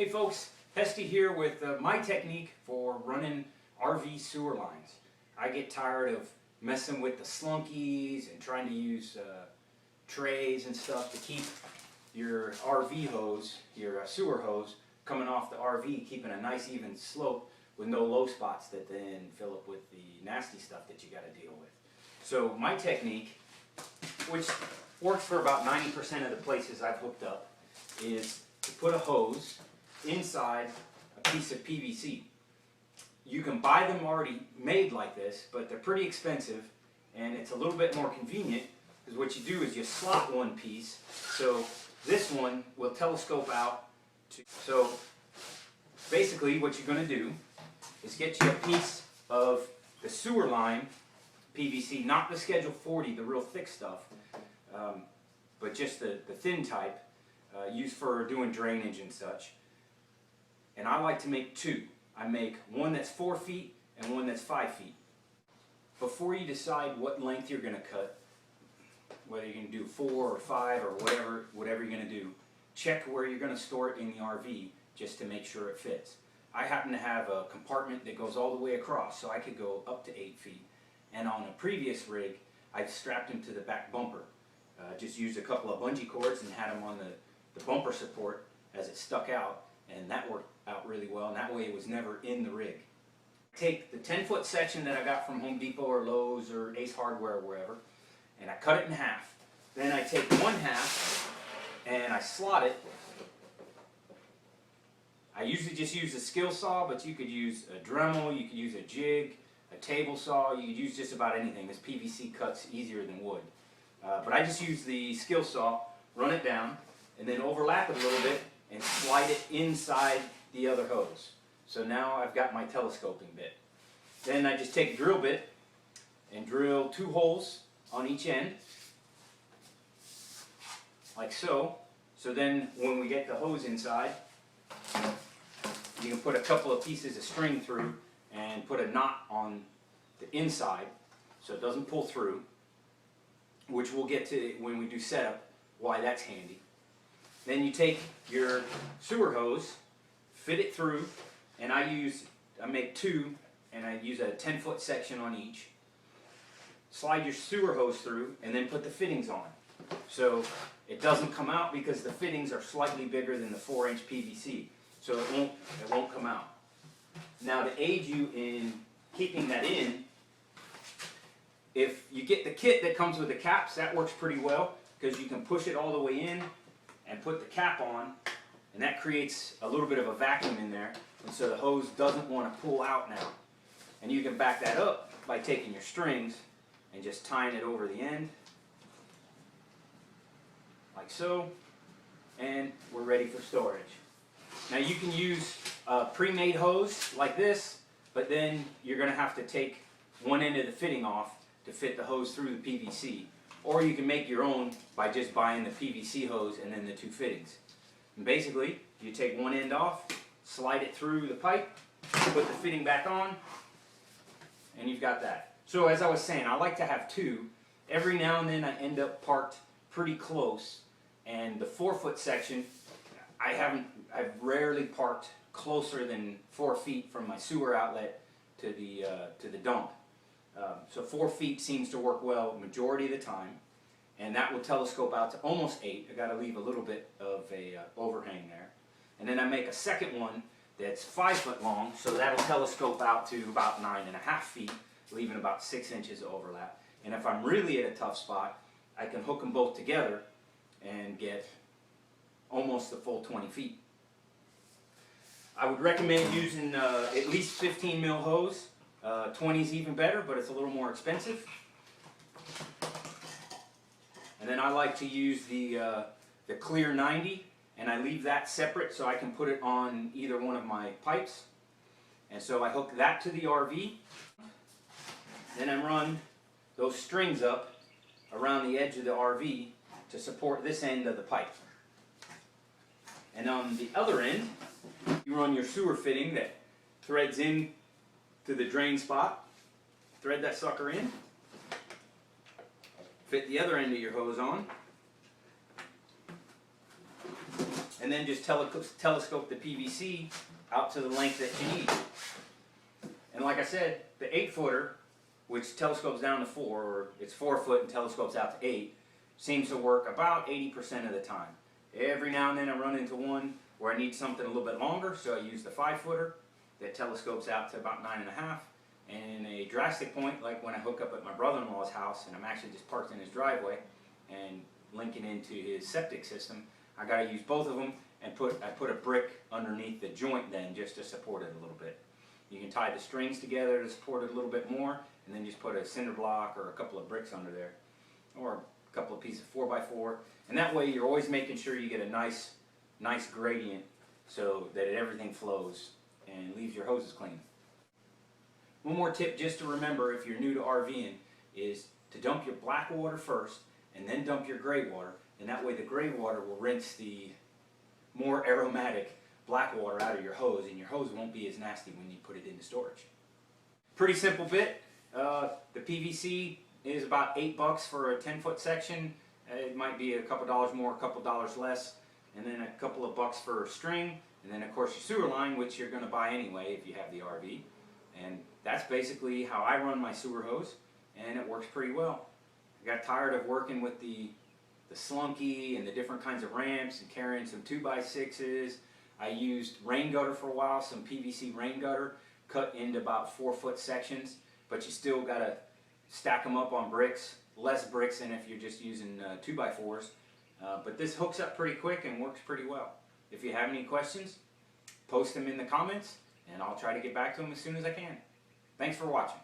Hey folks, Hesty here with my technique for running RV sewer lines. I get tired of messing with the slunkies and trying to use trays and stuff to keep your RV hose, your sewer hose, coming off the RV, keeping a nice even slope with no low spots that then fill up with the nasty stuff that you got to deal with. So my technique, which works for about 90% of the places I've hooked up, is to put a hose inside a piece of PVC. You can buy them already made like this, but they're pretty expensive, and it's a little bit more convenient because what you do is you slot one piece, so this one will telescope out to, so basically what you're going to do is get you a piece of the sewer line PVC, not the Schedule 40, the real thick stuff, but just the thin type, used for doing drainage and such. And I like to make two. I make one that's 4 feet and one that's 5 feet. Before you decide what length you're going to cut, whether you're going to do 4 or 5 or whatever you're going to do, check where you're going to store it in the RV just to make sure it fits. I happen to have a compartment that goes all the way across, so I could go up to 8 feet. And on a previous rig, I strapped him to the back bumper. Just used a couple of bungee cords and had him on the bumper support as it stuck out, and that worked out really well, and that way it was never in the rig. Take the 10-foot section that I got from Home Depot or Lowe's or Ace Hardware or wherever, and I cut it in half. Then I take one half and I slot it. I usually just use a skill saw, but you could use a Dremel, you could use a jig, a table saw, you could use just about anything. This PVC cuts easier than wood. But I just use the skill saw, run it down, and then overlap it a little bit and slide it inside the other hose. So now I've got my telescoping bit. Then I just take a drill bit and drill 2 holes on each end, like so. So then when we get the hose inside, you can put a couple of pieces of string through and put a knot on the inside so it doesn't pull through, which we'll get to when we do setup, why that's handy. Then you take your sewer hose, fit it through, and I make 2, and I use a 10-foot section on each. Slide your sewer hose through, and then put the fittings on. So it doesn't come out because the fittings are slightly bigger than the 4-inch PVC, so it won't come out. Now, to aid you in keeping that in, if you get the kit that comes with the caps, that works pretty well because you can push it all the way in and put the cap on, and that creates a little bit of a vacuum in there, and so the hose doesn't want to pull out now. And you can back that up by taking your strings and just tying it over the end, like so, and we're ready for storage. Now you can use a pre-made hose like this, but then you're going to have to take one end of the fitting off to fit the hose through the PVC. Or you can make your own by just buying the PVC hose and then the 2 fittings. And basically, you take one end off, slide it through the pipe, put the fitting back on, and you've got that. So as I was saying, I like to have 2. Every now and then I end up parked pretty close, and the 4-foot section, I've rarely parked closer than 4 feet from my sewer outlet to the dump. So 4 feet seems to work well majority of the time, and that will telescope out to almost 8. I got to leave a little bit of a overhang there, and then I make a second one that's 5 foot long, so that'll telescope out to about 9.5 feet, leaving about 6 inches of overlap. And if I'm really at a tough spot, I can hook them both together and get almost the full 20 feet. I would recommend using at least 15 mil hose. 20 is even better, but it's a little more expensive. And then I like to use the clear 90, and I leave that separate so I can put it on either one of my pipes. And so I hook that to the RV. Then I run those strings up around the edge of the RV to support this end of the pipe. And on the other end, you run your sewer fitting that threads in to the drain spot. Thread that sucker in. Fit the other end of your hose on. and then just telescope the PVC out to the length that you need. And like I said, the 8-footer, which telescopes down to 4, or it's 4 foot and telescopes out to 8, seems to work about 80% of the time. Every now and then I run into one where I need something a little bit longer, so I use the 5-footer that telescopes out to about 9.5. And a drastic point, like when I hook up at my brother-in-law's house and I'm actually just parked in his driveway and linking into his septic system, I got to use both of them, and I put a brick underneath the joint then just to support it a little bit. You can tie the strings together to support it a little bit more, and then just put a cinder block or a couple of bricks under there, or a couple of pieces of 4x4, and that way you're always making sure you get a nice gradient so that everything flows and leaves your hoses clean. One more tip just to remember if you're new to RVing is to dump your black water first and then dump your gray water, and that way the gray water will rinse the more aromatic black water out of your hose, and your hose won't be as nasty when you put it into storage. Pretty simple bit. The PVC is about $8 for a 10-foot section. It might be a couple dollars more, a couple dollars less, and then a couple of bucks for a string, and then of course your sewer line, which you're going to buy anyway if you have the RV. And that's basically how I run my sewer hose, and it works pretty well. I got tired of working with the slunky and the different kinds of ramps and carrying some 2x6s. I used rain gutter for a while, some PVC rain gutter cut into about 4-foot sections, but you still got to stack them up on bricks, less bricks than if you're just using 2x4s. But this hooks up pretty quick and works pretty well. If you have any questions, post them in the comments, and I'll try to get back to them as soon as I can. Thanks for watching.